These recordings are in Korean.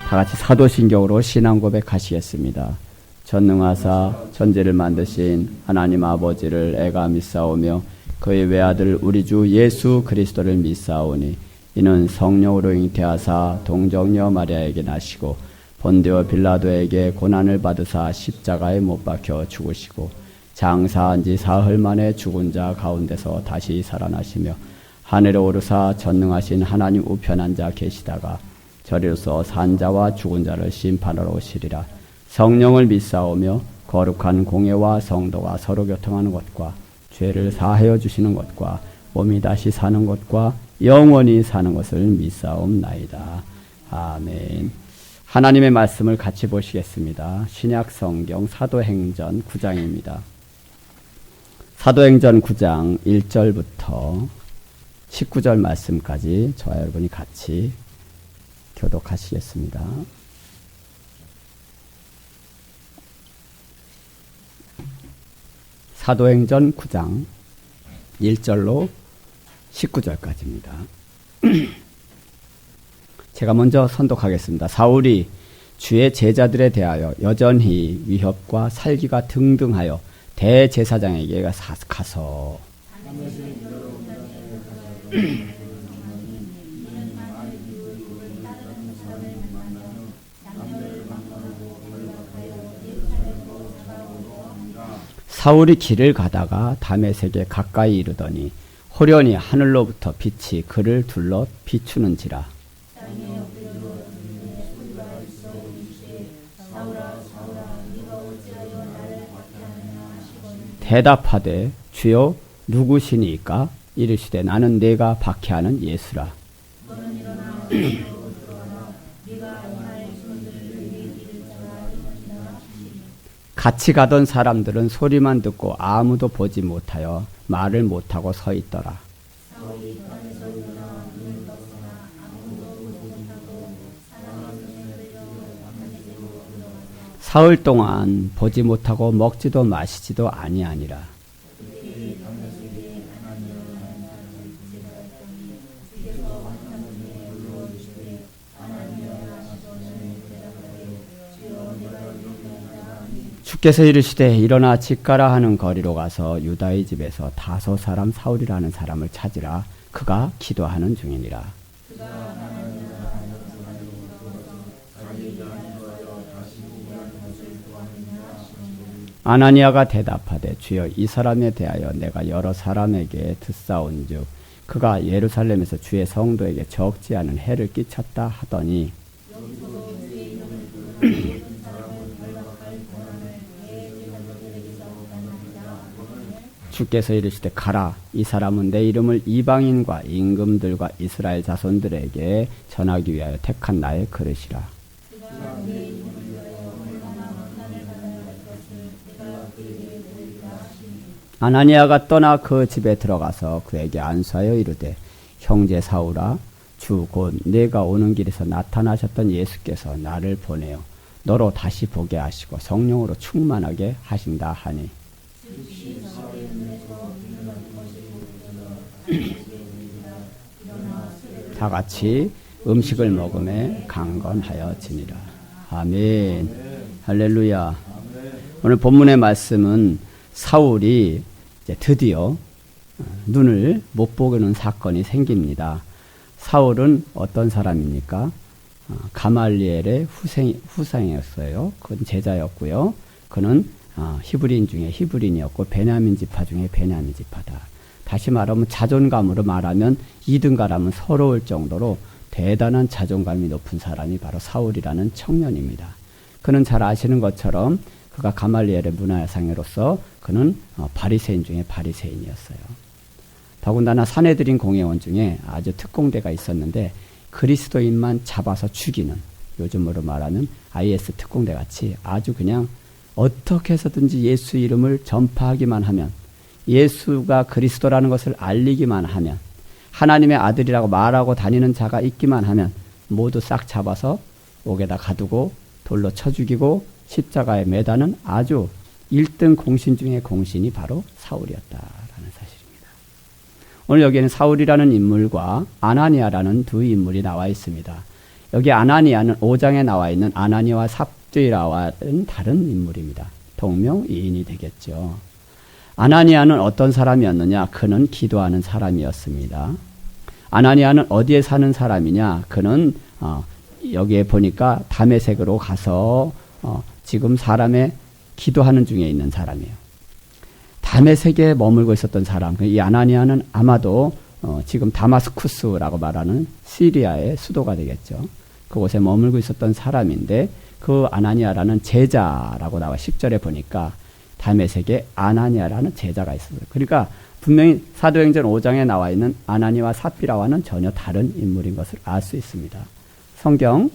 다 같이 사도신경으로 신앙 고백하시겠습니다. 전능하사 천지를 만드신 하나님 아버지를 애가 믿사오며 그의 외아들 우리 주 예수 그리스도를 믿사오니 이는 성령으로 잉태하사 동정녀 마리아에게 나시고 본디오 빌라도에게 고난을 받으사 십자가에 못 박혀 죽으시고 장사한 지 사흘 만에 죽은 자 가운데서 다시 살아나시며 하늘에 오르사 전능하신 하나님 우편 앉아 계시다가 저리로서 산자와 죽은 자를 심판하러 오시리라. 성령을 믿사오며 거룩한 공예와 성도가 서로 교통하는 것과 죄를 사하여 주시는 것과 몸이 다시 사는 것과 영원히 사는 것을 믿사옵나이다. 아멘. 하나님의 말씀을 같이 보시겠습니다. 신약 성경 사도행전 9장입니다. 사도행전 9장 1절부터 19절 말씀까지 저와 여러분이 같이 교독하시겠습니다. 사도행전 9장 1절로 19절까지입니다. 제가 먼저 선독하겠습니다. 사울이 주의 제자들에 대하여 여전히 위협과 살기가 등등하여 대제사장에게 가서 사울이 길을 가다가 다메섹에 가까이 이르더니 호련히 하늘로부터 빛이 그를 둘러 비추는지라. 대답하되 주여 누구시니까? 이르시되 나는 네가 박해하는 예수라. 같이 가던 사람들은 소리만 듣고 아무도 보지 못하여 말을 못하고 서 있더라. 사흘 동안 보지 못하고 먹지도 마시지도 아니하니라. 주께서 이르시되 일어나 집 가라 하는 거리로 가서 유다의 집에서 다소 사람 사울이라는 사람을 찾으라. 그가 기도하는 중이니라. 아나니아가 대답하되 주여 이 사람에 대하여 내가 여러 사람에게 듣사온즉 그가 예루살렘에서 주의 성도에게 적지 않은 해를 끼쳤다 하더니 주께서 이르시되 가라. 이 사람은 내 이름을 이방인과 임금들과 이스라엘 자손들에게 전하기 위하여 택한 나의 그릇이라. 아나니아가 떠나 그 집에 들어가서 그에게 안수하여 이르되 형제 사울아 주 곧 네가 오는 길에서 나타나셨던 예수께서 나를 보내어 너로 다시 보게 하시고 성령으로 충만하게 하신다 하니 다 같이 음식을 먹음에 강건하여 지니라. 아멘. 할렐루야. 오늘 본문의 말씀은 사울이 이제 드디어 눈을 못 보는 사건이 생깁니다. 사울은 어떤 사람입니까? 가말리엘의 후생이었어요. 그건 제자였고요. 그는 히브리인 중에 히브리인이었고 베냐민 지파 중에 베냐민 지파다. 다시 말하면 자존감으로 말하면 2등가라면 서러울 정도로 대단한 자존감이 높은 사람이 바로 사울이라는 청년입니다. 그는 잘 아시는 것처럼 그가 가말리엘의 문화상으로서 그는 바리새인 중에 바리새인이었어요. 더군다나 사내들인 공회원 중에 아주 특공대가 있었는데 그리스도인만 잡아서 죽이는, 요즘으로 말하는 IS 특공대 같이 아주 그냥 어떻게 해서든지 예수 이름을 전파하기만 하면, 예수가 그리스도라는 것을 알리기만 하면, 하나님의 아들이라고 말하고 다니는 자가 있기만 하면 모두 싹 잡아서 옥에다 가두고 돌로 쳐 죽이고 십자가에 매다는 아주 1등 공신 중의 공신이 바로 사울이었다라는 사실입니다. 오늘 여기에는 사울이라는 인물과 아나니아라는 두 인물이 나와 있습니다. 여기 아나니아는 5장에 나와 있는 아나니아와 삽디라와는 다른 인물입니다. 동명이인이 되겠죠. 아나니아는 어떤 사람이었느냐? 그는 기도하는 사람이었습니다. 아나니아는 어디에 사는 사람이냐? 그는 여기에 보니까 다메섹으로 가서 지금 사람의 기도하는 중에 있는 사람이에요. 다메섹에 머물고 있었던 사람. 이 아나니아는 아마도 지금 다마스쿠스라고 말하는 시리아의 수도가 되겠죠. 그곳에 머물고 있었던 사람인데 그 아나니아라는 제자라고 나와 10절에 보니까 다메섹에 아나니아라는 제자가 있어요. 그러니까 분명히 사도행전 5장에 나와 있는 아나니아와 삽비라와는 전혀 다른 인물인 것을 알 수 있습니다. 성경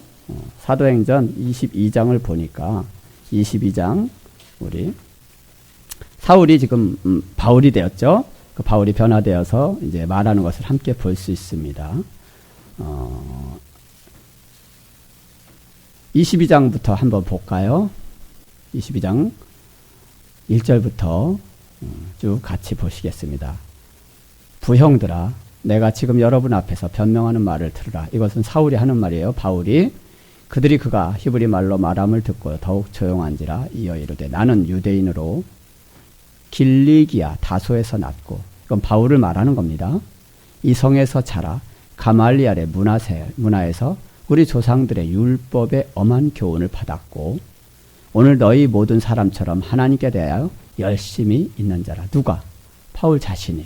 사도행전 22장을 보니까 22장 우리 사울이 지금 바울이 되었죠. 그 바울이 변화되어서 이제 말하는 것을 함께 볼 수 있습니다. 22장부터 한번 볼까요? 22장 1절부터 쭉 같이 보시겠습니다. 부형들아, 내가 지금 여러분 앞에서 변명하는 말을 들으라. 이것은 사울이 하는 말이에요. 바울이. 그들이 그가 히브리 말로 말함을 듣고 더욱 조용한지라 이어 이르되 나는 유대인으로 길리기아 다소에서 났고, 이건 바울을 말하는 겁니다. 이 성에서 자라 가말리알의 문화에서 우리 조상들의 율법의 엄한 교훈을 받았고 오늘 너희 모든 사람처럼 하나님께 대하여 열심히 있는 자라. 누가? 바울 자신이.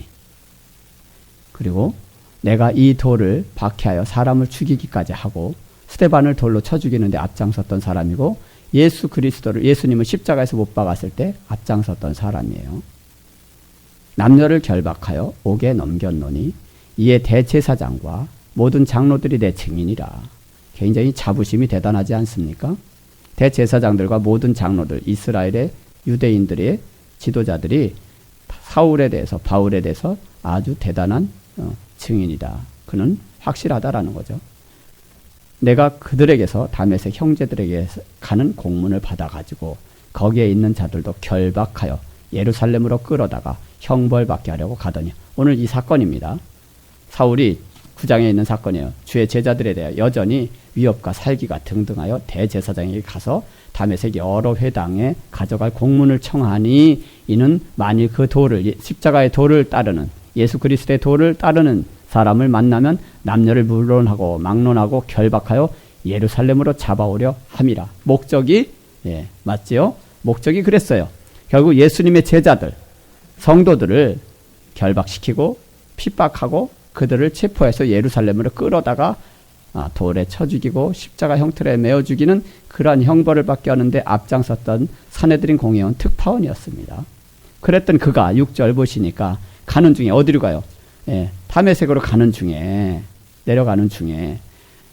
그리고 내가 이 돌을 박해하여 사람을 죽이기까지 하고 스데반을 돌로 쳐 죽이는데 앞장섰던 사람이고 예수 그리스도를 예수님을 십자가에서 못 박았을 때 앞장섰던 사람이에요. 남녀를 결박하여 옥에 넘겼노니 이에 대제사장과 모든 장로들이 내 증인이라. 굉장히 자부심이 대단하지 않습니까? 대제사장들과 모든 장로들, 이스라엘의 유대인들의 지도자들이 사울에 대해서, 바울에 대해서 아주 대단한 증인이다. 그는 확실하다라는 거죠. 내가 그들에게서 다메섹 형제들에게 가는 공문을 받아가지고 거기에 있는 자들도 결박하여 예루살렘으로 끌어다가 형벌받게 하려고 가더니, 오늘 이 사건입니다. 사울이 9장에 있는 사건이에요. 주의 제자들에 대해 여전히 위협과 살기가 등등하여 대제사장에게 가서 다메섹 여러 회당에 가져갈 공문을 청하니 이는 만일 그 도를, 십자가의 도를 따르는, 예수 그리스도의 도를 따르는 사람을 만나면 남녀를 물론하고 막론하고 결박하여 예루살렘으로 잡아오려 함이라. 목적이 맞지요? 목적이 그랬어요. 결국 예수님의 제자들, 성도들을 결박시키고 핍박하고 그들을 체포해서 예루살렘으로 끌어다가 돌에 쳐 죽이고 십자가 형틀에 메어 죽이는 그러한 형벌을 받게 하는데 앞장섰던 사내들인 공회원 특파원이었습니다. 그랬던 그가 6절 보시니까 가는 중에 어디로 가요? 다메섹으로 가는 중에, 내려가는 중에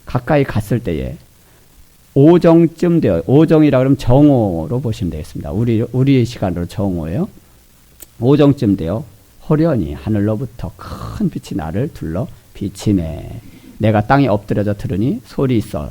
가까이 갔을 때에 오정쯤 되어, 오정이라 그러면 정오로 보시면 되겠습니다. 우리의 시간으로 정오예요. 오정쯤 되어 호련히 하늘로부터 큰 빛이 나를 둘러 비치네. 내가 땅에 엎드려져 들으니 소리 있어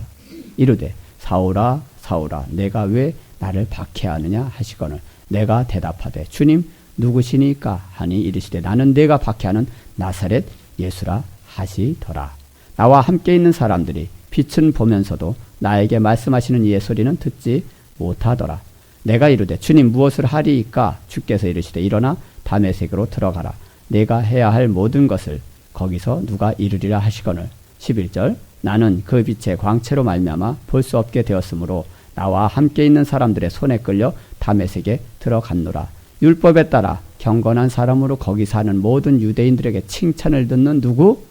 이르되 사울아 사울아 내가 왜 나를 박해하느냐 하시거늘 내가 대답하되 주님 누구시니까 하니 이르시되 나는 내가 박해하는 나사렛 예수라 하시더라. 나와 함께 있는 사람들이 빛은 보면서도 나에게 말씀하시는 이의 소리는 듣지 못하더라. 내가 이르되 주님 무엇을 하리이까? 주께서 이르시되 일어나 다메섹으로 들어가라. 내가 해야 할 모든 것을 거기서 누가 이루리라 하시거늘 11절 나는 그 빛의 광채로 말미암아 볼 수 없게 되었으므로 나와 함께 있는 사람들의 손에 끌려 다메섹에 들어갔노라. 율법에 따라 경건한 사람으로 거기 사는 모든 유대인들에게 칭찬을 듣는 누구?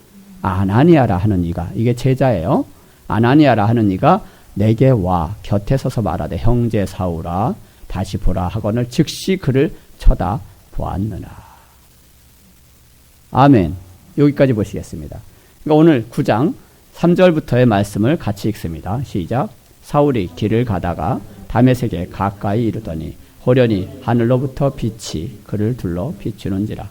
아나니아라 하는 이가, 이게 제자예요. 아나니아라 하는 이가 내게 와 곁에 서서 말하되 형제 사울아 다시 보라 하거늘 즉시 그를 쳐다보았느라. 아멘. 여기까지 보시겠습니다. 그러니까 오늘 9장 3절부터의 말씀을 같이 읽습니다. 시작. 사울이 길을 가다가 다메섹에 가까이 이르더니 호련히 하늘로부터 빛이 그를 둘러 비추는지라.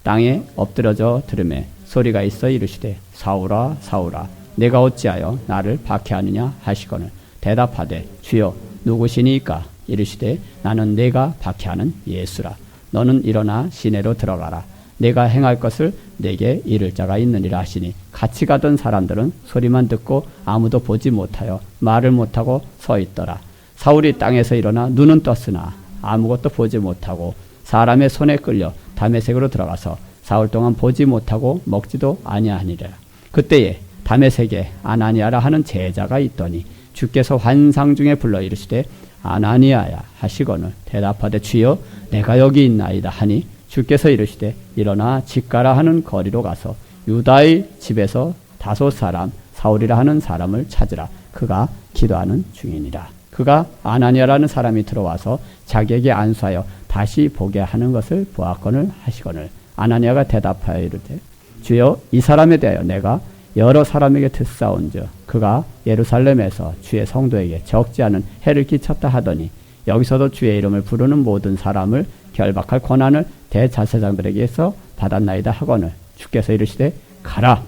땅에 엎드려져 들음에 소리가 있어 이르시되 사울아 사울아 내가 어찌하여 나를 박해하느냐 하시거늘 대답하되 주여 누구시니까? 이르시되 나는 내가 박해하는 예수라. 너는 일어나 시내로 들어가라. 내가 행할 것을 내게 이를 자가 있느니라 하시니 같이 가던 사람들은 소리만 듣고 아무도 보지 못하여 말을 못하고 서 있더라. 사울이 땅에서 일어나 눈은 떴으나 아무것도 보지 못하고 사람의 손에 끌려 다메섹으로 들어가서 사흘 동안 보지 못하고 먹지도 아니하니라. 그때에 다메섹에 아나니아라 하는 제자가 있더니 주께서 환상 중에 불러 이르시되 아나니아야 하시거늘 대답하되 주여 내가 여기 있나이다 하니 주께서 이르시되 일어나 집 가라 하는 거리로 가서 유다의 집에서 5 사람 사울이라 하는 사람을 찾으라. 그가 기도하는 중이니라. 그가 아나니아라는 사람이 들어와서 자기에게 안수하여 다시 보게 하는 것을 보았거늘 하시거늘 아나니아가 대답하여 이르되 주여 이 사람에 대하여 내가 여러 사람에게 듣사온즉 그가 예루살렘에서 주의 성도에게 적지 않은 해를 끼쳤다 하더니 여기서도 주의 이름을 부르는 모든 사람을 결박할 권한을 대제사장들에게서 받았나이다 하거늘 주께서 이르시되 가라.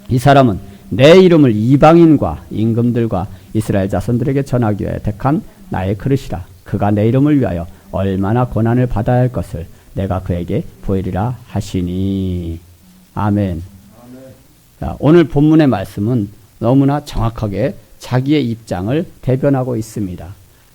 이 사람은 내 이름을 이방인과 임금들과 이스라엘 자손들에게 전하기 위하여 택한 나의 그릇이라. 그가 내 이름을 위하여 얼마나 고난을 받아야 할 것을 내가 그에게 보이리라 하시니. 아멘. 자, 오늘 본문의 말씀은 너무나 정확하게 자기의 입장을 대변하고 있습니다.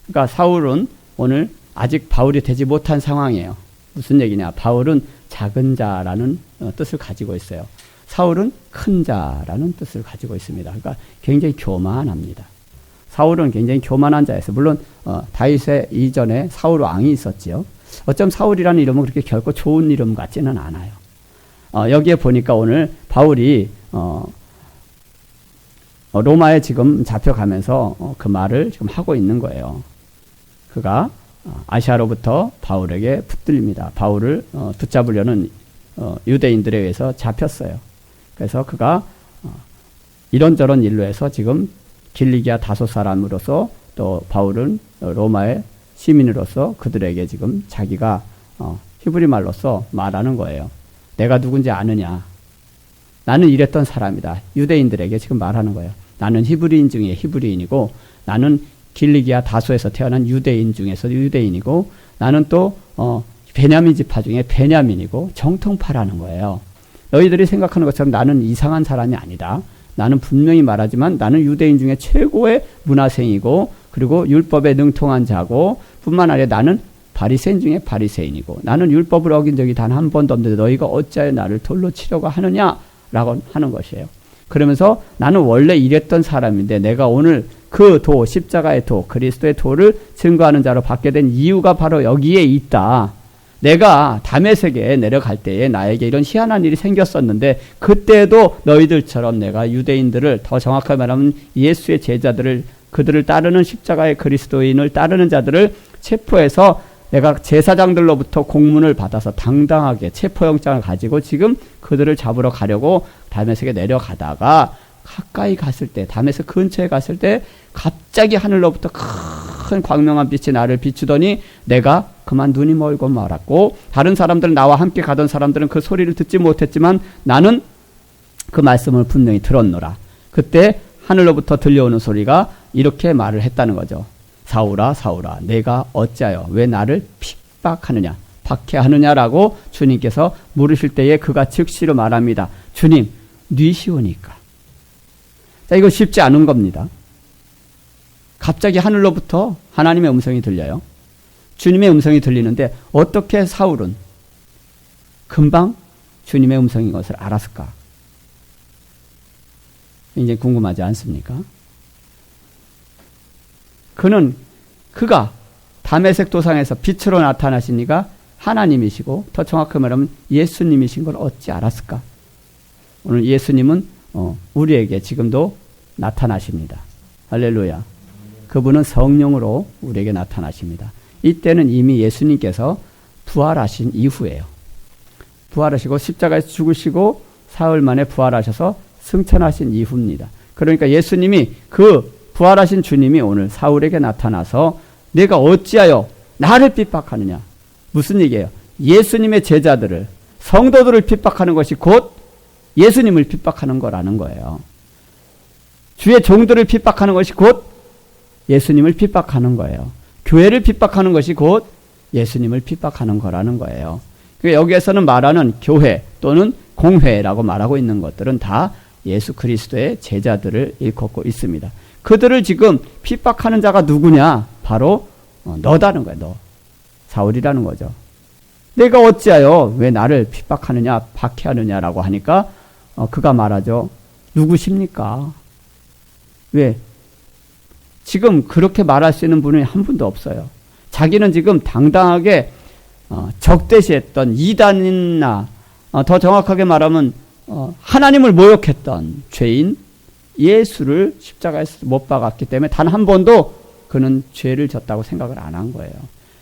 그러니까 사울은 오늘 아직 바울이 되지 못한 상황이에요. 무슨 얘기냐? 바울은 작은 자라는 뜻을 가지고 있어요. 사울은 큰 자라는 뜻을 가지고 있습니다. 그러니까 굉장히 교만합니다. 사울은 굉장히 교만한 자였어요. 물론 다윗의 이전에 사울 왕이 있었지요. 어쩜 사울이라는 이름은 그렇게 결코 좋은 이름 같지는 않아요. 여기에 보니까 오늘 바울이 로마에 지금 잡혀가면서 그 말을 지금 하고 있는 거예요. 그가 아시아로부터 바울에게 붙들립니다. 바울을 붙잡으려는 유대인들에 의해서 잡혔어요. 그래서 그가 이런저런 일로 해서 지금 길리기아 5 사람으로서 또 바울은 로마의 시민으로서 그들에게 지금 자기가 히브리 말로서 말하는 거예요. 내가 누군지 아느냐? 나는 이랬던 사람이다. 유대인들에게 지금 말하는 거예요. 나는 히브리인 중에 히브리인이고 나는 길리기아 다소에서 태어난 유대인 중에서 유대인이고 나는 또 베냐민 지파 중에 베냐민이고 정통파라는 거예요. 너희들이 생각하는 것처럼 나는 이상한 사람이 아니다. 나는 분명히 말하지만 나는 유대인 중에 최고의 문화생이고 그리고 율법에 능통한 자고 뿐만 아니라 나는 바리새인 중에 바리새인이고 나는 율법을 어긴 적이 단 한 번도 없는데 너희가 어찌하여 나를 돌로 치려고 하느냐라고 하는 것이에요. 그러면서 나는 원래 이랬던 사람인데 내가 오늘 그 도, 십자가의 도, 그리스도의 도를 증거하는 자로 받게 된 이유가 바로 여기에 있다. 내가 다메섹에 내려갈 때에 나에게 이런 희한한 일이 생겼었는데 그때도 너희들처럼 내가 유대인들을 더 정확하게 말하면 예수의 제자들을 그들을 따르는 십자가의 그리스도인을 따르는 자들을 체포해서 내가 제사장들로부터 공문을 받아서 당당하게 체포영장을 가지고 지금 그들을 잡으러 가려고 다메섹에 내려가다가 가까이 갔을 때 다메섹 근처에 갔을 때 갑자기 하늘로부터 큰 광명한 빛이 나를 비추더니 내가 그만 눈이 멀고 말았고 다른 사람들은 나와 함께 가던 사람들은 그 소리를 듣지 못했지만 나는 그 말씀을 분명히 들었노라. 그때 하늘로부터 들려오는 소리가 이렇게 말을 했다는 거죠. 사울아 사울아 내가 어찌하여 왜 나를 핍박하느냐 박해하느냐라고 주님께서 물으실 때에 그가 즉시로 말합니다. 주님 뉘시오니까. 자, 이거 쉽지 않은 겁니다. 갑자기 하늘로부터 하나님의 음성이 들려요. 주님의 음성이 들리는데 어떻게 사울은 금방 주님의 음성인 것을 알았을까? 굉장히 궁금하지 않습니까? 그가 다메섹 도상에서 빛으로 나타나신 이가 하나님이시고 더 정확히 말하면 예수님이신 걸 어찌 알았을까? 오늘 예수님은 우리에게 지금도 나타나십니다. 할렐루야. 그분은 성령으로 우리에게 나타나십니다. 이때는 이미 예수님께서 부활하신 이후예요. 부활하시고 십자가에서 죽으시고 사흘 만에 부활하셔서 승천하신 이후입니다. 그러니까 예수님이 그 부활하신 주님이 오늘 사울에게 나타나서 내가 어찌하여 나를 핍박하느냐. 무슨 얘기예요? 예수님의 제자들을 성도들을 핍박하는 것이 곧 예수님을 핍박하는 거라는 거예요. 주의 종들을 핍박하는 것이 곧 예수님을 핍박하는 거예요. 교회를 핍박하는 것이 곧 예수님을 핍박하는 거라는 거예요. 여기에서는 말하는 교회 또는 공회라고 말하고 있는 것들은 다 예수 그리스도의 제자들을 일컫고 있습니다. 그들을 지금 핍박하는 자가 누구냐? 바로 너다는 거예요. 너. 사울이라는 거죠. 내가 어찌하여 왜 나를 핍박하느냐, 박해하느냐라고 하니까 그가 말하죠. 누구십니까? 왜? 지금 그렇게 말할 수 있는 분이 한 분도 없어요. 자기는 지금 당당하게 적대시했던 이단이나 더 정확하게 말하면 하나님을 모욕했던 죄인 예수를 십자가에서 못 박았기 때문에 단 한 번도 그는 죄를 졌다고 생각을 안 한 거예요.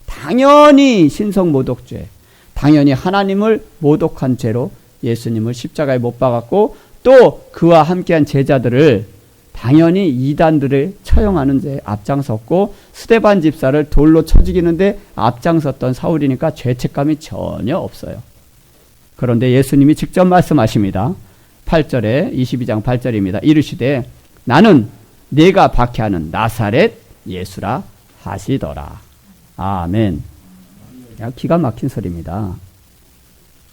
당연히 신성모독죄, 당연히 하나님을 모독한 죄로 예수님을 십자가에 못 박았고 또 그와 함께한 제자들을 당연히 이단들을 처형하는 데 앞장섰고 스데반 집사를 돌로 쳐 죽이는데 앞장섰던 사울이니까 죄책감이 전혀 없어요. 그런데 예수님이 직접 말씀하십니다. 8절에 22장 8절입니다. 이르시되 나는 네가 박해하는 나사렛 예수라 하시더라. 아멘. 기가 막힌 소리입니다.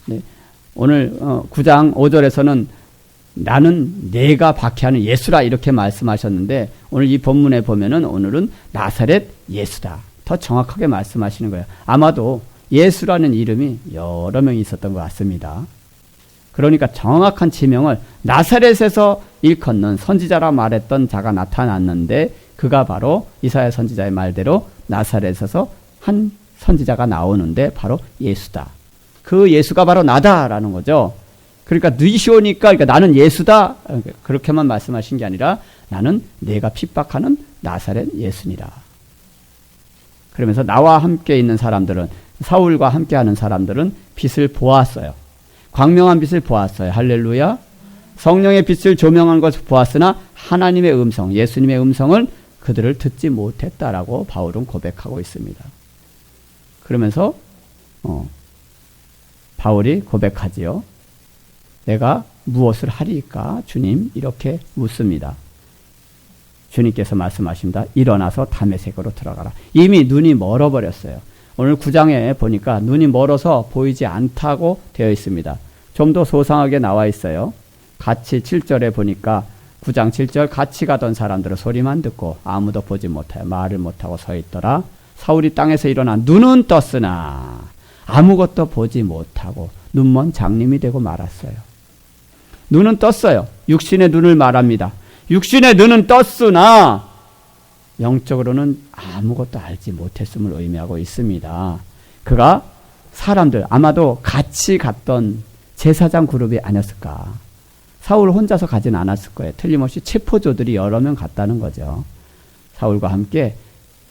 네. 오늘 9장 5절에서는 나는 내가 박해하는 예수라 이렇게 말씀하셨는데 오늘 이 본문에 보면은 오늘은 나사렛 예수다. 더 정확하게 말씀하시는 거예요. 아마도 예수라는 이름이 여러 명이 있었던 것 같습니다. 그러니까 정확한 지명을 나사렛에서 일컫는 선지자라 말했던 자가 나타났는데 그가 바로 이사야 선지자의 말대로 나사렛에서 한 선지자가 나오는데 바로 예수다. 그 예수가 바로 나다라는 거죠. 그러니까 느시오니까 그러니까 나는 예수다. 그렇게만 말씀하신 게 아니라 나는 내가 핍박하는 나사렛 예수니라. 그러면서 나와 함께 있는 사람들은 사울과 함께하는 사람들은 빛을 보았어요. 광명한 빛을 보았어요. 할렐루야. 성령의 빛을 조명한 것을 보았으나 하나님의 음성, 예수님의 음성을 그들을 듣지 못했다라고 바울은 고백하고 있습니다. 그러면서 바울이 고백하지요. 내가 무엇을 하리까 주님 이렇게 묻습니다. 주님께서 말씀하십니다. 일어나서 다메섹으로 들어가라. 이미 눈이 멀어버렸어요. 오늘 9장에 보니까 눈이 멀어서 보이지 않다고 되어 있습니다. 좀 더 소상하게 나와 있어요. 같이 7절에 보니까 9장 7절 같이 가던 사람들은 소리만 듣고 아무도 보지 못하여 말을 못하고 서 있더라. 사울이 땅에서 일어나 눈은 떴으나 아무것도 보지 못하고 눈먼 장님이 되고 말았어요. 눈은 떴어요. 육신의 눈을 말합니다. 육신의 눈은 떴으나 영적으로는 아무것도 알지 못했음을 의미하고 있습니다. 그가 사람들 아마도 같이 갔던 제사장 그룹이 아니었을까. 사울 혼자서 가진 않았을 거예요. 틀림없이 체포조들이 여러 명 갔다는 거죠. 사울과 함께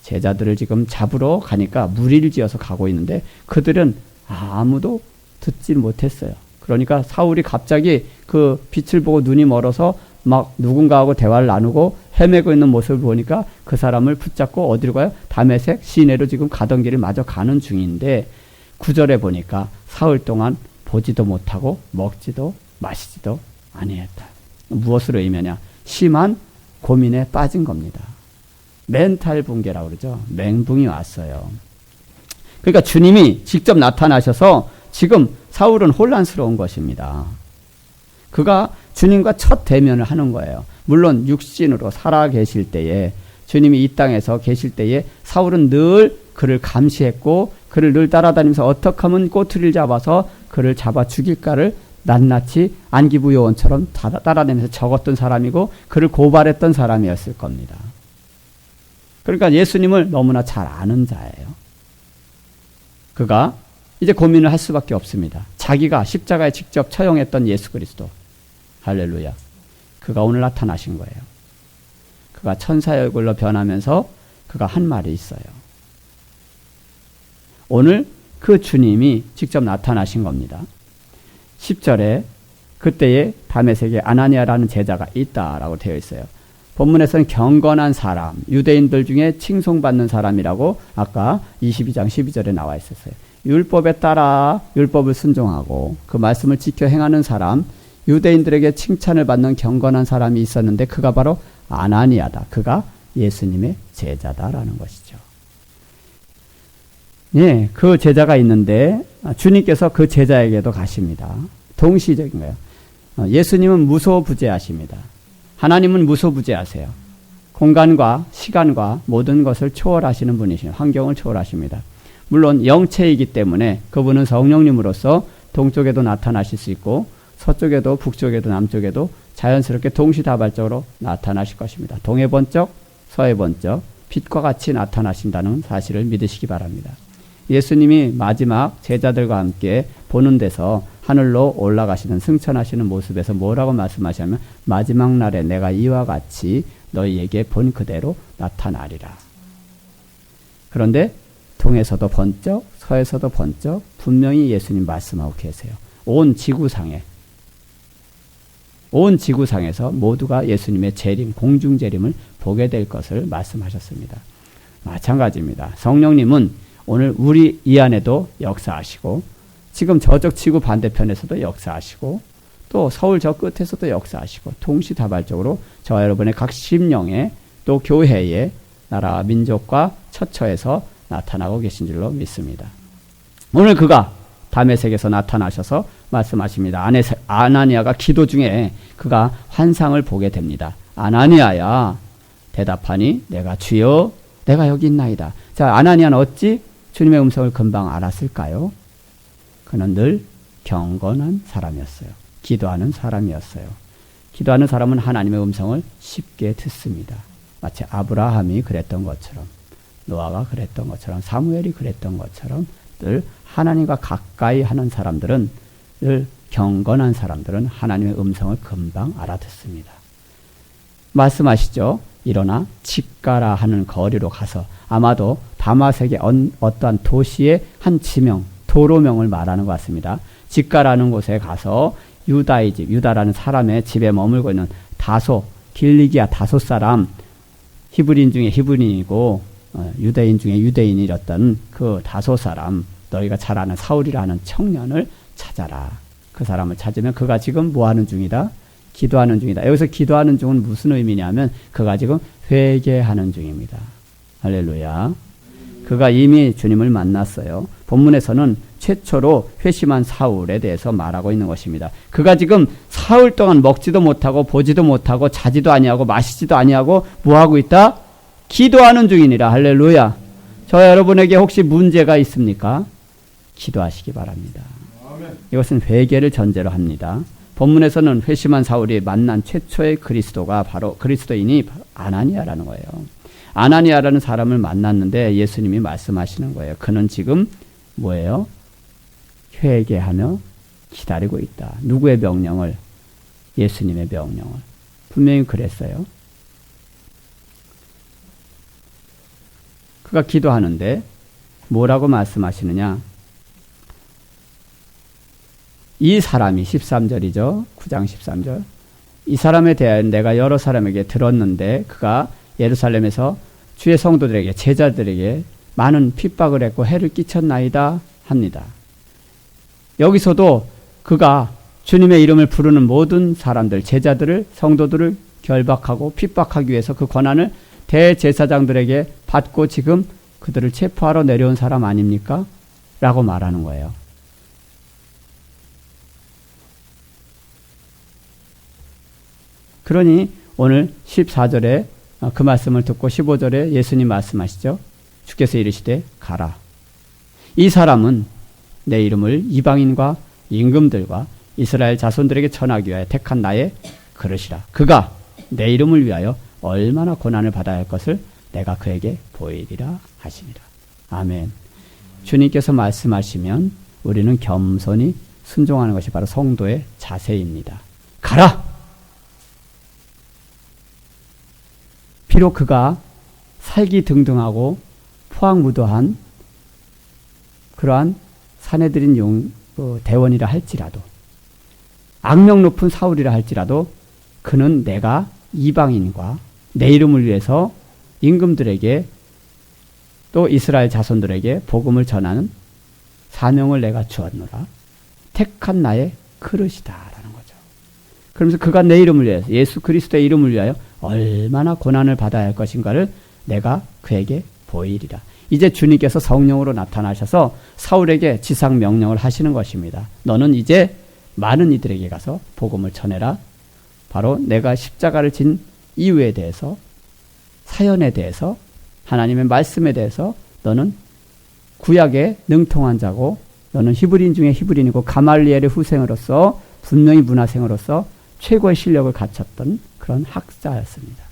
제자들을 지금 잡으러 가니까 무리를 지어서 가고 있는데 그들은 아무도 듣지 못했어요. 그러니까 사울이 갑자기 그 빛을 보고 눈이 멀어서 막 누군가하고 대화를 나누고 헤매고 있는 모습을 보니까 그 사람을 붙잡고 어디로 가요? 다메섹 시내로 지금 가던 길을 마저 가는 중인데 9절에 보니까 사흘 동안 보지도 못하고 먹지도 마시지도 아니했다. 무엇으로 의미하냐? 심한 고민에 빠진 겁니다. 멘탈 붕괴라고 그러죠. 멘붕이 왔어요. 그러니까 주님이 직접 나타나셔서 지금 사울은 혼란스러운 것입니다. 그가 주님과 첫 대면을 하는 거예요. 물론 육신으로 살아 계실 때에 주님이 이 땅에서 계실 때에 사울은 늘 그를 감시했고 그를 늘 따라다니면서 어떻게 하면 꼬투리를 잡아서 그를 잡아 죽일까를 낱낱이 안기부요원처럼 따라다니면서 적었던 사람이고 그를 고발했던 사람이었을 겁니다. 그러니까 예수님을 너무나 잘 아는 자예요. 그가 이제 고민을 할 수밖에 없습니다. 자기가 십자가에 직접 처형했던 예수 그리스도. 할렐루야. 그가 오늘 나타나신 거예요. 그가 천사의 얼굴로 변하면서 그가 한 말이 있어요. 오늘 그 주님이 직접 나타나신 겁니다. 10절에 그때에 다메섹에 아나니아라는 제자가 있다라고 되어 있어요. 본문에서는 경건한 사람, 유대인들 중에 칭송받는 사람이라고 아까 22장 12절에 나와 있었어요. 율법에 따라 율법을 순종하고 그 말씀을 지켜 행하는 사람, 유대인들에게 칭찬을 받는 경건한 사람이 있었는데 그가 바로 아나니아다. 그가 예수님의 제자다라는 것이죠. 네, 그 제자가 있는데 주님께서 그 제자에게도 가십니다. 동시적인 거예요. 예수님은 무소부재하십니다. 하나님은 무소부재하세요. 공간과 시간과 모든 것을 초월하시는 분이십니다. 환경을 초월하십니다. 물론 영체이기 때문에 그분은 성령님으로서 동쪽에도 나타나실 수 있고 서쪽에도 북쪽에도 남쪽에도 자연스럽게 동시다발적으로 나타나실 것입니다. 동해 번쩍 서해 번쩍 빛과 같이 나타나신다는 사실을 믿으시기 바랍니다. 예수님이 마지막 제자들과 함께 보는 데서 하늘로 올라가시는 승천하시는 모습에서 뭐라고 말씀하시냐면 마지막 날에 내가 이와 같이 너희에게 본 그대로 나타나리라. 그런데 동에서도 번쩍 서에서도 번쩍 분명히 예수님 말씀하고 계세요. 온 지구상에서 모두가 예수님의 재림, 공중 재림을 보게 될 것을 말씀하셨습니다. 마찬가지입니다. 성령님은 오늘 우리 이 안에도 역사하시고 지금 저쪽 지구 반대편에서도 역사하시고 또 서울 저 끝에서도 역사하시고 동시다발적으로 저와 여러분의 각 심령에 또 교회에 나라와 민족과 처처에서 나타나고 계신 줄로 믿습니다. 오늘 그가 다메섹에서 나타나셔서 말씀하십니다. 아나니아가 기도 중에 그가 환상을 보게 됩니다. 아나니아야 대답하니 내가 주여 내가 여기 있나이다. 자, 아나니아는 어찌 주님의 음성을 금방 알았을까요? 그는 늘 경건한 사람이었어요. 기도하는 사람이었어요. 기도하는 사람은 하나님의 음성을 쉽게 듣습니다. 마치 아브라함이 그랬던 것처럼 노아가 그랬던 것처럼 사무엘이 그랬던 것처럼 늘 하나님과 가까이 하는 사람들은 늘 경건한 사람들은 하나님의 음성을 금방 알아듣습니다. 말씀하시죠. 일어나 집가라 하는 거리로 가서 아마도 다마섹의 어떠한 도시의 한 지명, 도로명을 말하는 것 같습니다. 집가라는 곳에 가서 유다의 집, 유다라는 사람의 집에 머물고 있는 다소, 길리기아 다소 사람, 히브리인 중에 히브리인이고 유대인 중에 유대인이었던 그 다소 사람, 너희가 잘 아는 사울이라는 청년을 찾아라. 그 사람을 찾으면 그가 지금 뭐 하는 중이다? 기도하는 중이다. 여기서 기도하는 중은 무슨 의미냐면 그가 지금 회개하는 중입니다. 할렐루야. 그가 이미 주님을 만났어요. 본문에서는 최초로 회심한 사울에 대해서 말하고 있는 것입니다. 그가 지금 사흘 동안 먹지도 못하고 보지도 못하고 자지도 아니하고 마시지도 아니하고 뭐 하고 있다? 기도하는 중이니라. 할렐루야. 저와 여러분에게 혹시 문제가 있습니까? 기도하시기 바랍니다. 이것은 회개를 전제로 합니다. 본문에서는 회심한 사울이 만난 최초의 그리스도가 바로 그리스도인이 아나니아라는 거예요. 아나니아라는 사람을 만났는데 예수님이 말씀하시는 거예요. 그는 지금 뭐예요? 회개하며 기다리고 있다. 누구의 명령을? 예수님의 명령을. 분명히 그랬어요. 그가 기도하는데 뭐라고 말씀하시느냐? 이 사람이 13절이죠. 9장 13절. 이 사람에 대해 내가 여러 사람에게 들었는데 그가 예루살렘에서 주의 성도들에게 제자들에게 많은 핍박을 했고 해를 끼쳤나이다 합니다. 여기서도 그가 주님의 이름을 부르는 모든 사람들, 제자들을 성도들을 결박하고 핍박하기 위해서 그 권한을 대제사장들에게 받고 지금 그들을 체포하러 내려온 사람 아닙니까? 라고 말하는 거예요. 그러니 오늘 14절에 그 말씀을 듣고 15절에 예수님 말씀하시죠. 주께서 이르시되 가라. 이 사람은 내 이름을 이방인과 임금들과 이스라엘 자손들에게 전하기 위하여 택한 나의 그릇이라. 그가 내 이름을 위하여 얼마나 고난을 받아야 할 것을 내가 그에게 보이리라 하시니라. 아멘. 주님께서 말씀하시면 우리는 겸손히 순종하는 것이 바로 성도의 자세입니다. 가라! 비록 그가 살기등등하고 포악무도한 그러한 사내들인 대원이라 할지라도 악명 높은 사울이라 할지라도 그는 내가 이방인과 내 이름을 위해서 임금들에게 또 이스라엘 자손들에게 복음을 전하는 사명을 내가 주었노라. 택한 나의 그릇이다 라는 거죠. 그러면서 그가 내 이름을 위해서 예수 그리스도의 이름을 위하여 얼마나 고난을 받아야 할 것인가를 내가 그에게 보이리라. 이제 주님께서 성령으로 나타나셔서 사울에게 지상 명령을 하시는 것입니다. 너는 이제 많은 이들에게 가서 복음을 전해라. 바로 내가 십자가를 진 이유에 대해서, 사연에 대해서, 하나님의 말씀에 대해서 너는 구약에 능통한 자고 너는 히브리인 중에 히브리인이고 가말리엘의 후생으로서 분명히 문화생으로서 최고의 실력을 갖췄던 그런 학자였습니다.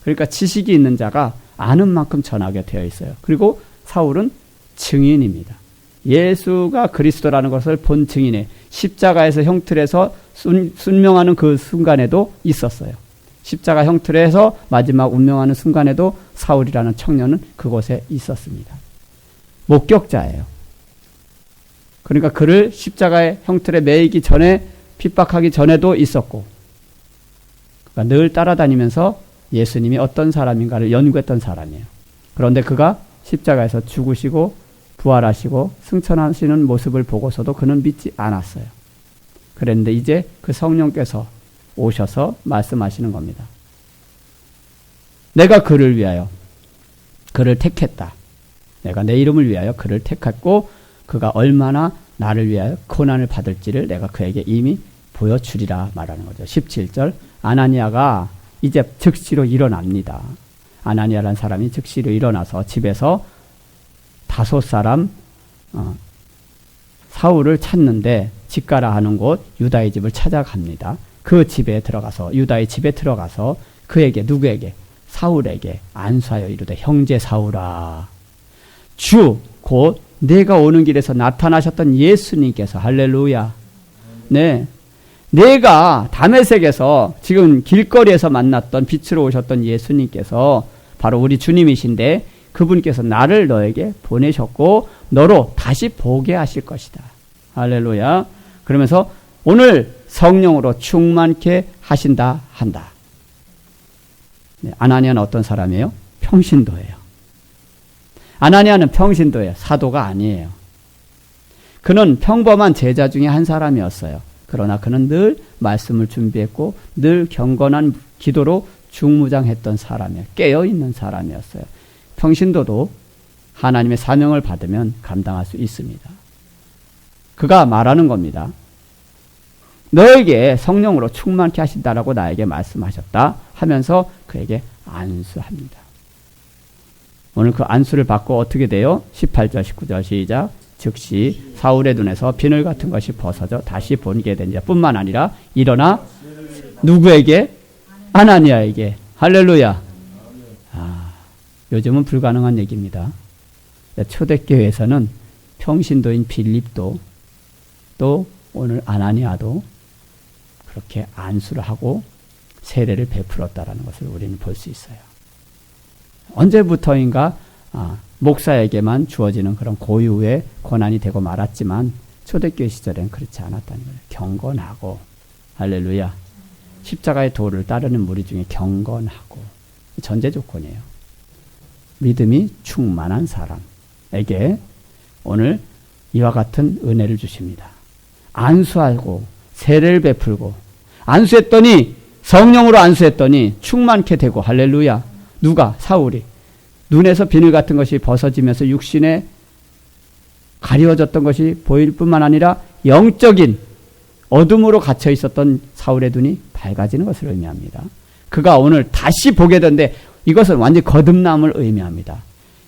그러니까 지식이 있는 자가 아는 만큼 전하게 되어 있어요. 그리고 사울은 증인입니다. 예수가 그리스도라는 것을 본 증인의 십자가에서 형틀에서 순명하는 그 순간에도 있었어요. 십자가 형틀에서 마지막 운명하는 순간에도 사울이라는 청년은 그곳에 있었습니다. 목격자예요. 그러니까 그를 십자가의 형틀에 매이기 전에, 핍박하기 전에도 있었고, 그러니까 늘 따라다니면서 예수님이 어떤 사람인가를 연구했던 사람이에요. 그런데 그가 십자가에서 죽으시고 부활하시고 승천하시는 모습을 보고서도 그는 믿지 않았어요. 그런데 이제 그 성령께서 오셔서 말씀하시는 겁니다. 내가 그를 위하여 그를 택했다. 내가 내 이름을 위하여 그를 택했고 그가 얼마나 나를 위하여 고난을 받을지를 내가 그에게 이미 보여주리라 말하는 거죠. 17절 아나니아가 이제 즉시로 일어납니다. 아나니아라는 사람이 즉시로 일어나서 집에서 5사람 사울을 찾는데 집가라 하는 곳 유다의 집을 찾아갑니다. 그 집에 들어가서 유다의 집에 들어가서 그에게 누구에게 사울에게 안수하여 이르되 형제 사울아 주 곧 내가 오는 길에서 나타나셨던 예수님께서 할렐루야 네 내가 다메섹에서 지금 길거리에서 만났던 빛으로 오셨던 예수님께서 바로 우리 주님이신데 그분께서 나를 너에게 보내셨고 너로 다시 보게 하실 것이다. 할렐루야. 그러면서 오늘 성령으로 충만케 하신다 한다. 네, 아나니아는 어떤 사람이에요? 평신도예요. 아나니아는 평신도예요. 사도가 아니에요. 그는 평범한 제자 중에 한 사람이었어요. 그러나 그는 늘 말씀을 준비했고 늘 경건한 기도로 중무장했던 사람이에요. 깨어있는 사람이었어요. 평신도도 하나님의 사명을 받으면 감당할 수 있습니다. 그가 말하는 겁니다. 너에게 성령으로 충만케 하신다라고 나에게 말씀하셨다 하면서 그에게 안수합니다. 오늘 그 안수를 받고 어떻게 돼요? 18절 19절 시작. 즉시 사울의 눈에서 비늘 같은 것이 벗어져 다시 보게 된 자뿐만 아니라 일어나 누구에게? 아나니아에게. 할렐루야. 요즘은 불가능한 얘기입니다. 초대교회에서는 평신도인 빌립도 또 오늘 아나니아도 그렇게 안수를 하고 세례를 베풀었다라는 것을 우리는 볼 수 있어요. 언제부터인가 목사에게만 주어지는 그런 고유의 권한이 되고 말았지만 초대교회 시절에는 그렇지 않았다는 거예요. 경건하고 할렐루야. 십자가의 도를 따르는 무리 중에 경건하고 전제 조건이에요. 믿음이 충만한 사람에게 오늘 이와 같은 은혜를 주십니다. 안수하고 세례를 베풀고 안수했더니 성령으로 안수했더니 충만케 되고 할렐루야. 누가? 사울이. 눈에서 비늘 같은 것이 벗어지면서 육신에 가려졌던 것이 보일 뿐만 아니라 영적인 어둠으로 갇혀 있었던 사울의 눈이 밝아지는 것을 의미합니다. 그가 오늘 다시 보게 된데 이것은 완전히 거듭남을 의미합니다.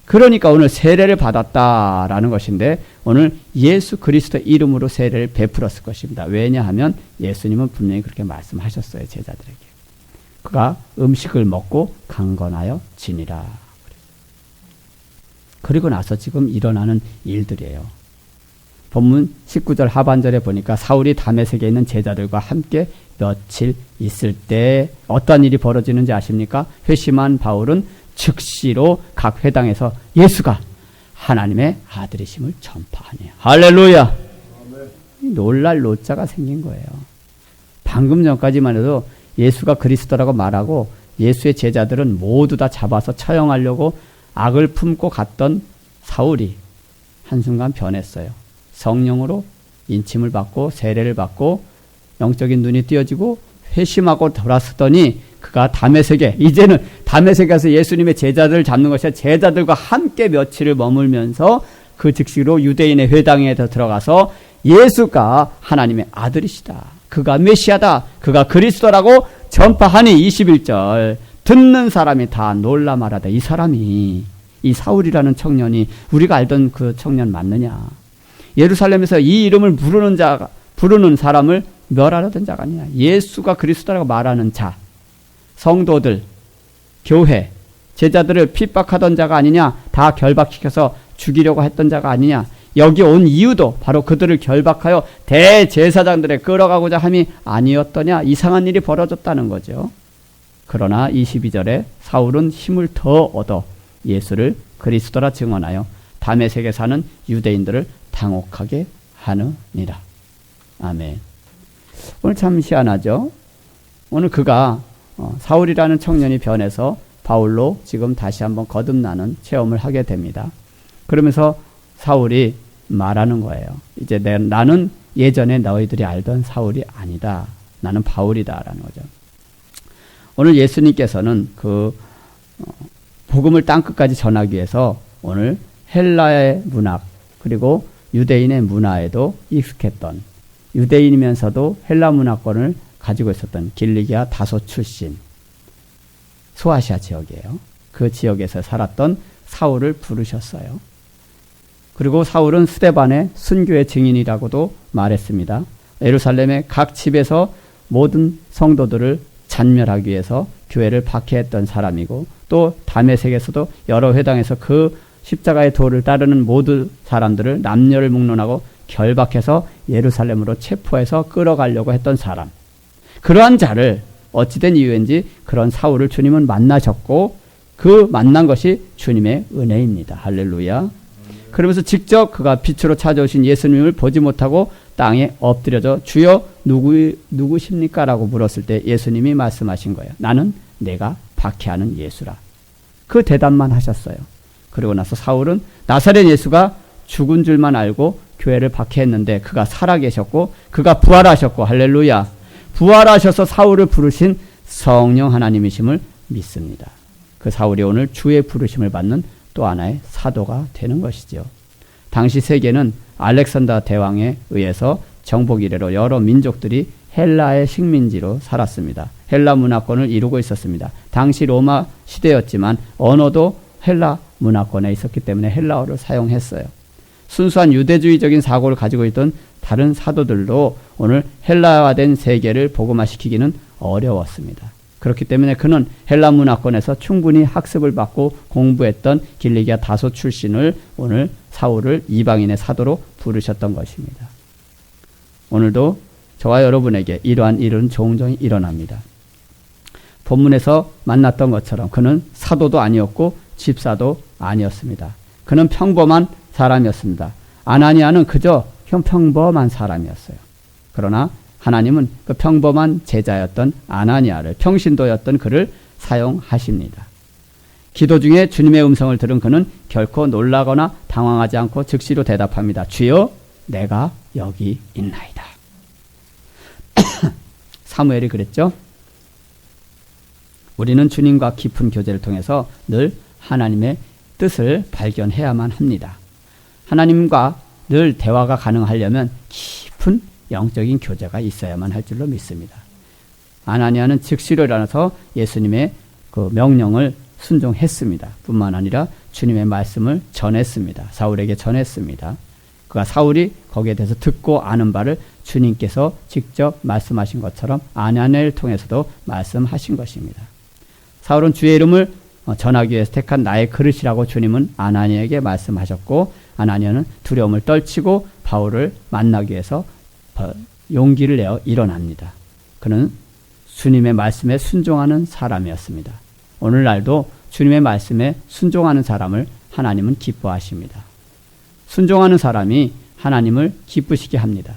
그러니까 오늘 세례를 받았다라는 것인데 오늘 예수 그리스도의 이름으로 세례를 베풀었을 것입니다. 왜냐하면 예수님은 분명히 그렇게 말씀하셨어요. 제자들에게. 그가 음식을 먹고 강건하여 지니라. 그리고 나서 지금 일어나는 일들이에요. 본문 19절 하반절에 보니까 사울이 다메섹에 있는 제자들과 함께 며칠 있을 때 어떤 일이 벌어지는지 아십니까? 회심한 바울은 즉시로 각 회당에서 예수가 하나님의 아들이심을 전파하네요. 할렐루야. 놀랄 노자가 생긴 거예요. 방금 전까지만 해도 예수가 그리스도라고 말하고 예수의 제자들은 모두 다 잡아서 처형하려고 악을 품고 갔던 사울이 한순간 변했어요. 성령으로 인침을 받고 세례를 받고 영적인 눈이 띄어지고 회심하고 돌아서더니 그가 다메섹에 이제는 다메섹에서 예수님의 제자들을 잡는 것이 아니라 제자들과 함께 며칠을 머물면서 그 즉시로 유대인의 회당에 들어가서 예수가 하나님의 아들이시다. 그가 메시아다. 그가 그리스도라고 전파하니 21절 듣는 사람이 다 놀라 말하다. 이 사람이 이 사울이라는 청년이 우리가 알던 그 청년 맞느냐. 예루살렘에서 이 이름을 부르는 사람을 멸하려던 자가 아니냐. 예수가 그리스도라고 말하는 자, 성도들, 교회, 제자들을 핍박하던 자가 아니냐. 다 결박시켜서 죽이려고 했던 자가 아니냐. 여기 온 이유도 바로 그들을 결박하여 대제사장들에 끌어가고자 함이 아니었더냐. 이상한 일이 벌어졌다는 거죠. 그러나 22절에 사울은 힘을 더 얻어 예수를 그리스도라 증언하여 다메섹에 사는 유대인들을 당혹하게 하느니라. 아멘. 오늘 참 희한하죠. 오늘 그가 사울이라는 청년이 변해서 바울로 지금 다시 한번 거듭나는 체험을 하게 됩니다. 그러면서 사울이 말하는 거예요. 이제 나는 예전에 너희들이 알던 사울이 아니다. 나는 바울이다라는 거죠. 오늘 예수님께서는 그 복음을 땅끝까지 전하기 위해서 오늘 헬라의 문학 그리고 유대인의 문화에도 익숙했던 유대인이면서도 헬라 문화권을 가지고 있었던 길리기아 다소 출신 소아시아 지역이에요. 그 지역에서 살았던 사울을 부르셨어요. 그리고 사울은 스데반의 순교의 증인이라고도 말했습니다. 예루살렘의 각 집에서 모든 성도들을 잔멸하기 위해서 교회를 박해했던 사람이고 또 다메섹에서도 여러 회당에서 그 십자가의 도를 따르는 모든 사람들을 남녀를 묵론하고 결박해서 예루살렘으로 체포해서 끌어가려고 했던 사람. 그러한 자를 어찌된 이유인지 그런 사울을 주님은 만나셨고 그 만난 것이 주님의 은혜입니다. 할렐루야. 그러면서 직접 그가 빛으로 찾아오신 예수님을 보지 못하고 땅에 엎드려져 주여 누구십니까? 라고 물었을 때 예수님이 말씀하신 거예요. 나는 내가 박해하는 예수라. 그 대답만 하셨어요. 그리고 나서 사울은 나사렛 예수가 죽은 줄만 알고 교회를 박해했는데 그가 살아계셨고 그가 부활하셨고 할렐루야. 부활하셔서 사울을 부르신 성령 하나님이심을 믿습니다. 그 사울이 오늘 주의 부르심을 받는 또 하나의 사도가 되는 것이죠. 당시 세계는 알렉산더 대왕에 의해서 정복 이래로 여러 민족들이 헬라의 식민지로 살았습니다. 헬라 문화권을 이루고 있었습니다. 당시 로마 시대였지만 언어도 헬라 문화권에 있었기 때문에 헬라어를 사용했어요. 순수한 유대주의적인 사고를 가지고 있던 다른 사도들도 오늘 헬라화된 세계를 복음화시키기는 어려웠습니다. 그렇기 때문에 그는 헬라 문화권에서 충분히 학습을 받고 공부했던 길리기아 다소 출신을 오늘 사울을 이방인의 사도로 부르셨던 것입니다. 오늘도 저와 여러분에게 이러한 일은 종종 일어납니다. 본문에서 만났던 것처럼 그는 사도도 아니었고 집사도 아니었습니다. 그는 평범한 사람이었습니다. 아나니아는 그저 평범한 사람이었어요. 그러나 하나님은 그 평범한 제자였던 아나니아를 평신도였던 그를 사용하십니다. 기도 중에 주님의 음성을 들은 그는 결코 놀라거나 당황하지 않고 즉시로 대답합니다. 주여 내가 여기 있나이다. 사무엘이 그랬죠. 우리는 주님과 깊은 교제를 통해서 늘 하나님의 뜻을 발견해야만 합니다. 하나님과 늘 대화가 가능하려면 깊은 영적인 교제가 있어야만 할 줄로 믿습니다. 아나니아는 즉시로 일어나서 예수님의 그 명령을 순종했습니다. 뿐만 아니라 주님의 말씀을 전했습니다. 사울에게 전했습니다. 그가 사울이 거기에 대해서 듣고 아는 바를 주님께서 직접 말씀하신 것처럼 아나니아를 통해서도 말씀하신 것입니다. 사울은 주의 이름을 전하기 위해서 택한 나의 그릇이라고 주님은 아나니아에게 말씀하셨고 아나니아는 두려움을 떨치고 바울을 만나기 위해서 용기를 내어 일어납니다. 그는 주님의 말씀에 순종하는 사람이었습니다. 오늘날도 주님의 말씀에 순종하는 사람을 하나님은 기뻐하십니다. 순종하는 사람이 하나님을 기쁘시게 합니다.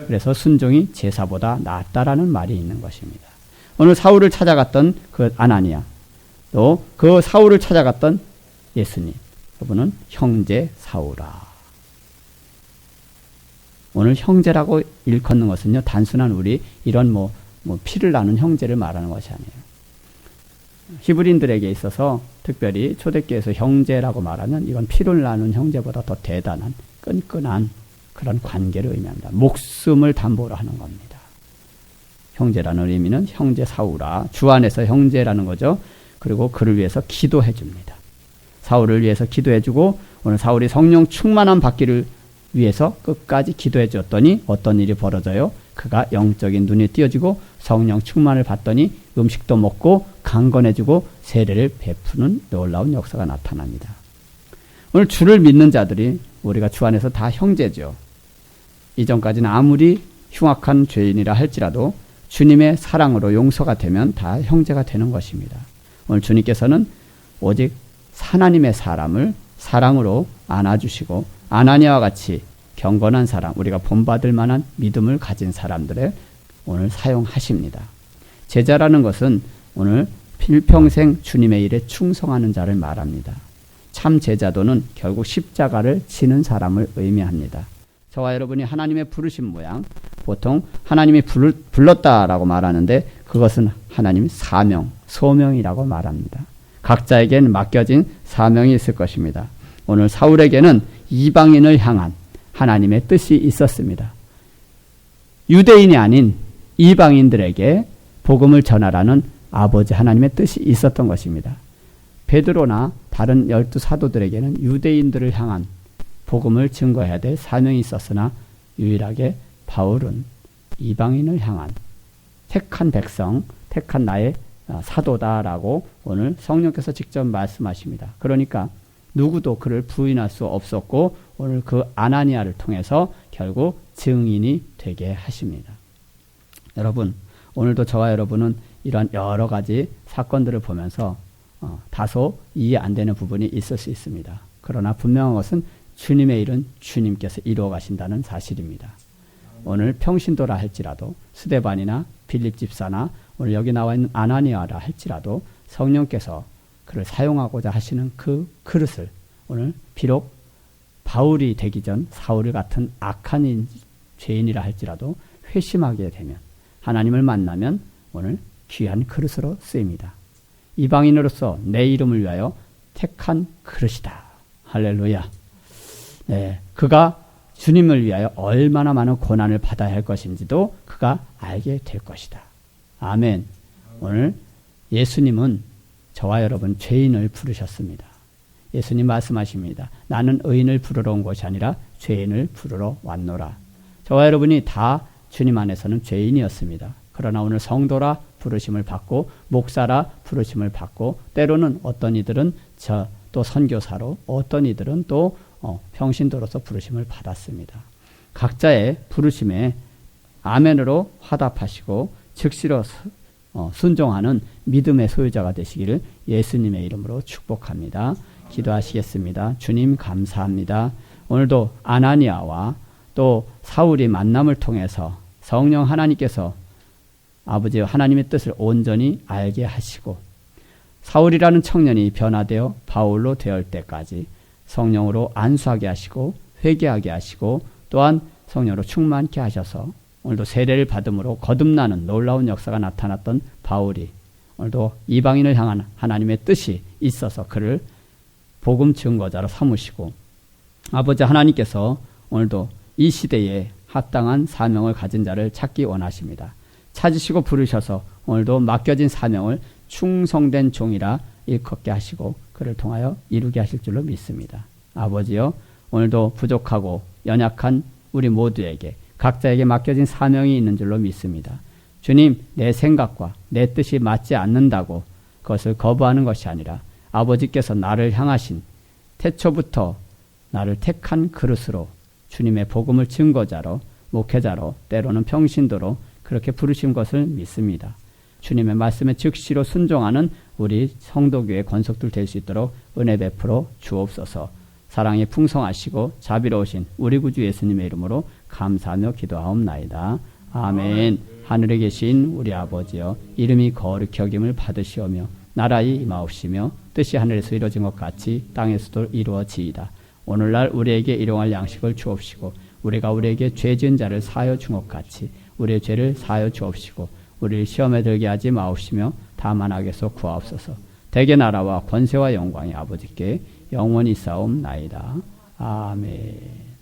그래서 순종이 제사보다 낫다라는 말이 있는 것입니다. 오늘 사울을 찾아갔던 그 아나니아, 또 그 사울을 찾아갔던 예수님, 그분은 형제 사울아. 오늘 형제라고 일컫는 것은요, 단순한 우리 이런 피를 나눈 형제를 말하는 것이 아니에요. 히브리인들에게 있어서 특별히 초대교회에서 형제라고 말하면 이건 피를 나눈 형제보다 더 대단한 끈끈한 그런 관계를 의미합니다. 목숨을 담보로 하는 겁니다. 형제라는 의미는 형제 사우라, 주 안에서 형제라는 거죠. 그리고 그를 위해서 기도해 줍니다. 사울을 위해서 기도해 주고 오늘 사울이 성령 충만함 받기를 위해서 끝까지 기도해 줬더니 어떤 일이 벌어져요? 그가 영적인 눈이 띄어지고 성령 충만을 받더니 음식도 먹고 강건해지고 세례를 베푸는 놀라운 역사가 나타납니다. 오늘 주를 믿는 자들이 우리가 주 안에서 다 형제죠. 이전까지는 아무리 흉악한 죄인이라 할지라도 주님의 사랑으로 용서가 되면 다 형제가 되는 것입니다. 오늘 주님께서는 오직 하나님의 사람을 사랑으로 안아주시고 아나니아와 같이 경건한 사람, 우리가 본받을 만한 믿음을 가진 사람들을 오늘 사용하십니다. 제자라는 것은 오늘 필평생 주님의 일에 충성하는 자를 말합니다. 참 제자도는 결국 십자가를 지는 사람을 의미합니다. 저와 여러분이 하나님의 부르신 모양, 보통 하나님이 불렀다라고 말하는데 그것은 하나님 사명, 소명이라고 말합니다. 각자에겐 맡겨진 사명이 있을 것입니다. 오늘 사울에게는 이방인을 향한 하나님의 뜻이 있었습니다. 유대인이 아닌 이방인들에게 복음을 전하라는 아버지 하나님의 뜻이 있었던 것입니다. 베드로나 다른 12 사도들에게는 유대인들을 향한 복음을 증거해야 될 사명이 있었으나 유일하게 바울은 이방인을 향한 택한 백성, 택한 나의 사도다라고 오늘 성령께서 직접 말씀하십니다. 그러니까 누구도 그를 부인할 수 없었고 오늘 그 아나니아를 통해서 결국 증인이 되게 하십니다. 여러분, 오늘도 저와 여러분은 이러한 여러 가지 사건들을 보면서 다소 이해 안 되는 부분이 있을 수 있습니다. 그러나 분명한 것은 주님의 일은 주님께서 이루어 가신다는 사실입니다. 오늘 평신도라 할지라도 스데반이나 빌립 집사나 오늘 여기 나와 있는 아나니아라 할지라도 성령께서 그를 사용하고자 하시는 그 그릇을 오늘 비록 바울이 되기 전 사울 같은 악한 죄인이라 할지라도 회심하게 되면 하나님을 만나면 오늘 귀한 그릇으로 쓰입니다. 이방인으로서 내 이름을 위하여 택한 그릇이다. 할렐루야. 네, 그가 주님을 위하여 얼마나 많은 고난을 받아야 할 것인지도 그가 알게 될 것이다. 아멘. 오늘 예수님은 저와 여러분 죄인을 부르셨습니다. 예수님 말씀하십니다. 나는 의인을 부르러 온 것이 아니라 죄인을 부르러 왔노라. 저와 여러분이 다 주님 안에서는 죄인이었습니다. 그러나 오늘 성도라 부르심을 받고 목사라 부르심을 받고 때로는 어떤 이들은 또 선교사로 어떤 이들은 또 평신도로서 부르심을 받았습니다. 각자의 부르심에 아멘으로 화답하시고 즉시로 순종하는 믿음의 소유자가 되시기를 예수님의 이름으로 축복합니다. 기도하시겠습니다. 주님 감사합니다. 오늘도 아나니아와 또 사울이 만남을 통해서 성령 하나님께서 아버지 하나님의 뜻을 온전히 알게 하시고 사울이라는 청년이 변화되어 바울로 되을 때까지 성령으로 안수하게 하시고 회개하게 하시고 또한 성령으로 충만케 하셔서 오늘도 세례를 받음으로 거듭나는 놀라운 역사가 나타났던 바울이 오늘도 이방인을 향한 하나님의 뜻이 있어서 그를 복음 증거자로 삼으시고 아버지 하나님께서 오늘도 이 시대에 합당한 사명을 가진 자를 찾기 원하십니다. 찾으시고 부르셔서 오늘도 맡겨진 사명을 충성된 종이라 일컫게 하시고 그를 통하여 이루게 하실 줄로 믿습니다. 아버지여, 오늘도 부족하고 연약한 우리 모두에게 각자에게 맡겨진 사명이 있는 줄로 믿습니다. 주님, 내 생각과 내 뜻이 맞지 않는다고 그것을 거부하는 것이 아니라 아버지께서 나를 향하신 태초부터 나를 택한 그릇으로 주님의 복음을 증거자로 목회자로 때로는 평신도로 그렇게 부르신 것을 믿습니다. 주님의 말씀에 즉시로 순종하는 우리 성도교회 권속들 될 수 있도록 은혜 베풀어 주옵소서. 사랑에 풍성하시고 자비로우신 우리 구주 예수님의 이름으로 감사하며 기도하옵나이다. 아멘. 하늘에 계신 우리 아버지여, 이름이 거룩히 여김을 받으시오며 나라의 임하옵시며 뜻이 하늘에서 이루어진 것 같이 땅에서도 이루어지이다. 오늘날 우리에게 일용할 양식을 주옵시고 우리가 우리에게 죄 지은 자를 사하여 준 것 같이 우리의 죄를 사하여 주옵시고 우리를 시험에 들게 하지 마옵시며 다만 악에서 구하옵소서. 대개 나라와 권세와 영광이 아버지께 영원히 있사옵나이다. 아멘.